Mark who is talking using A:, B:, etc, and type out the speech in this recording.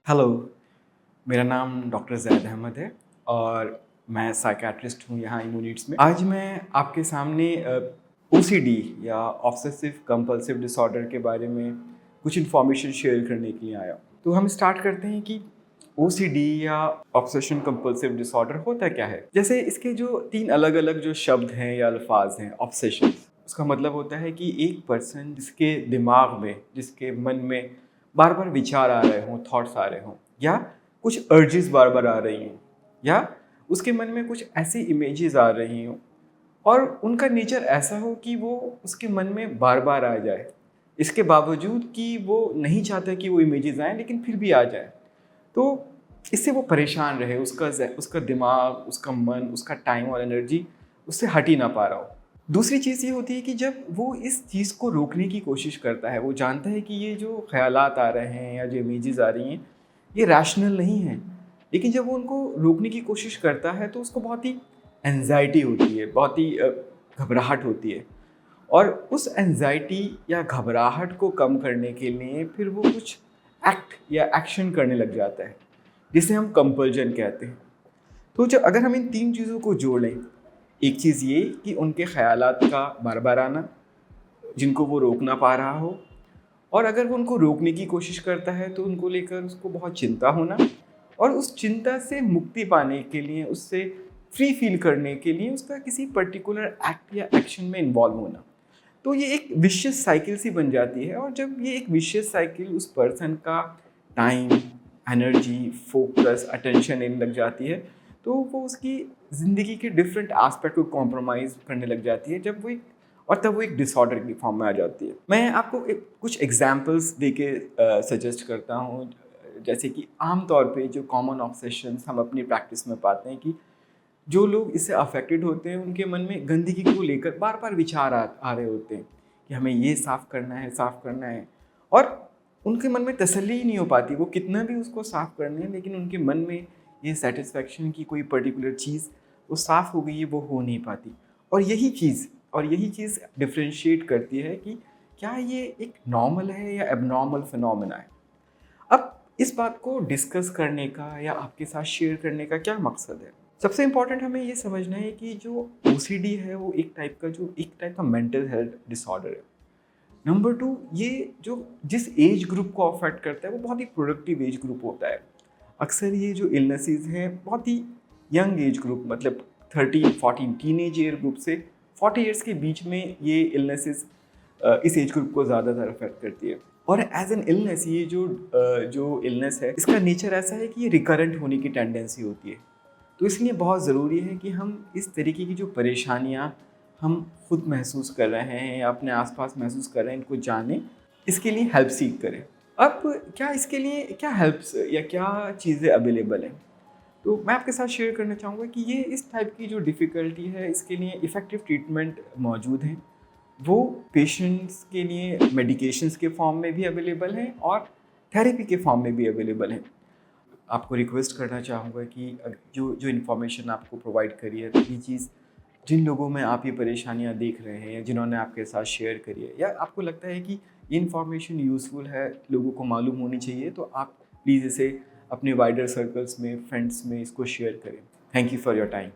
A: Hello, मेरा नाम doctor ज़ैद अहमद है और मैं साइकियाट्रिस्ट हूँ यहाँ इम्यूनिट्स में। आज मैं आपके सामने ओसीडी या ऑब्सेसिव कंपल्सिव डिसऑर्डर के बारे में कुछ इन्फॉर्मेशन शेयर करने के लिए आया हूँ। तो हम स्टार्ट करते हैं कि ओसीडी या ऑब्सेशन कंपल्सिव डिसऑर्डर होता क्या है। जैसे इसके जो 3 अलग-अलग जो शब्द हैं या अल्फाज हैं, ऑब्सेशन, उसका मतलब होता है कि एक पर्सन जिसके दिमाग में, जिसके मन में बार-बार विचार आ रहे हों, थॉट्स आ रहे हों या कुछ अर्जेस बार-बार आ रही हों या उसके मन में कुछ ऐसी इमेजेस आ रही हों और उनका नेचर ऐसा हो कि वो उसके मन में बार-बार आ जाए। इसके बावजूद कि वो नहीं चाहता कि वो इमेजेस आएँ लेकिन फिर भी आ जाए। तो इससे वो परेशान रहे, उसका दिमाग, उसका मन, उसका टाइम और एनर्जी उससे हट ही ना पा रहा हो। दूसरी चीज़ ये होती है कि जब वो इस चीज़ को रोकने की कोशिश करता है, वो जानता है कि ये जो ख़यालात आ रहे हैं या जो इमेजेस आ रही हैं, ये रैशनल नहीं हैं। लेकिन जब वो उनको रोकने की कोशिश करता है तो उसको बहुत ही एंग्ज़ायटी होती है, बहुत ही घबराहट होती है। और उस एंग्ज़ायटी या घबराहट को कम करने के लिए फिर वो कुछ एक्ट या एक्शन करने लग जाता है, जिसे हम कंपल्जन कहते हैं। तो जब अगर हम इन 3 चीज़ों को जोड़ लें, एक चीज़ ये कि उनके ख़यालात का बार-बार आना, जिनको वो रोक ना पा रहा हो, और अगर वो उनको रोकने की कोशिश करता है तो उनको लेकर उसको बहुत चिंता होना और उस चिंता से मुक्ति पाने के लिए, उससे फ्री फ़ील करने के लिए उसका किसी पर्टिकुलर एक्ट या एक्शन में इन्वॉल्व होना। तो ये एक विशियस साइकिल सी बन जाती है और जब ये एक विशियस साइकिल उस पर्सन का टाइम, एनर्जी, फोकस, अटेंशन लेने लग जाती है, तो वो उसकी ज़िंदगी के डिफरेंट एस्पेक्ट को कॉम्प्रोमाइज़ करने लग जाती है तब वो एक डिसऑर्डर की फॉर्म में आ जाती है। मैं आपको कुछ एग्जांपल्स देके सजेस्ट करता हूँ। जैसे कि आम तौर पे जो कॉमन ऑब्सेशंस हम अपनी प्रैक्टिस में पाते हैं कि जो लोग इससे अफेक्टेड होते हैं उनके मन में गंदगी को लेकर बार-बार विचार आ रहे होते हैं कि हमें ये साफ़ करना है और उनके मन में तसल्ली ही नहीं हो पाती। वो कितना भी उसको साफ़ कर लें लेकिन उनके मन में ये सैटिस्फैक्शन की कोई पर्टिकुलर चीज़ वो साफ़ हो गई है, वो हो नहीं पाती। और यही चीज़ डिफरेंशिएट करती है कि क्या ये एक नॉर्मल है या एबनॉर्मल फिनोमेना है। अब इस बात को डिस्कस करने का या आपके साथ शेयर करने का क्या मकसद है? सबसे इम्पोर्टेंट हमें ये समझना है कि जो ओसीडी है वो एक टाइप का मेंटल हेल्थ डिसऑर्डर है। नंबर 2, ये जो जिस एज ग्रुप को अफेक्ट करता है वो बहुत ही प्रोडक्टिव एज ग्रुप होता है। अक्सर ये जो इलनेसेस हैं बहुत ही यंग एज ग्रुप, मतलब 13-14 टीनेज ईयर ग्रुप से 40 ईयर्स के बीच में ये इलनेसेस इस एज ग्रुप को ज़्यादातर अफेक्ट करती है। और एज एन इलनेस ये जो इलनेस है इसका नेचर ऐसा है कि ये रिकरेंट होने की टेंडेंसी होती है। तो इसलिए बहुत ज़रूरी है कि हम इस तरीके की जो परेशानियाँ हम खुद महसूस कर रहे हैं या अपने आसपास महसूस कर रहे हैं इनको जानें, इसके लिए हेल्प सीक करें। अब क्या इसके लिए क्या हेल्प्स या क्या चीज़ें अवेलेबल हैं? तो मैं आपके साथ शेयर करना चाहूँगा कि ये इस टाइप की जो डिफ़िकल्टी है इसके लिए इफ़ेक्टिव ट्रीटमेंट मौजूद हैं। वो पेशेंट्स के लिए मेडिकेशंस के फॉर्म में भी अवेलेबल हैं और थेरेपी के फॉर्म में भी अवेलेबल हैं। आपको रिक्वेस्ट करना चाहूँगा कि जो जो इन्फॉर्मेशन आपको प्रोवाइड करी है, तो ये चीज़ जिन लोगों में आप ये परेशानियाँ देख रहे हैं या जिन्होंने आपके साथ शेयर करी है या आपको लगता है कि ये इन्फॉर्मेशन यूज़फुल है, लोगों को मालूम होनी चाहिए, तो आप प्लीज़ इसे अपने वाइडर सर्कल्स में, फ्रेंड्स में इसको शेयर करें। Thank you for your time.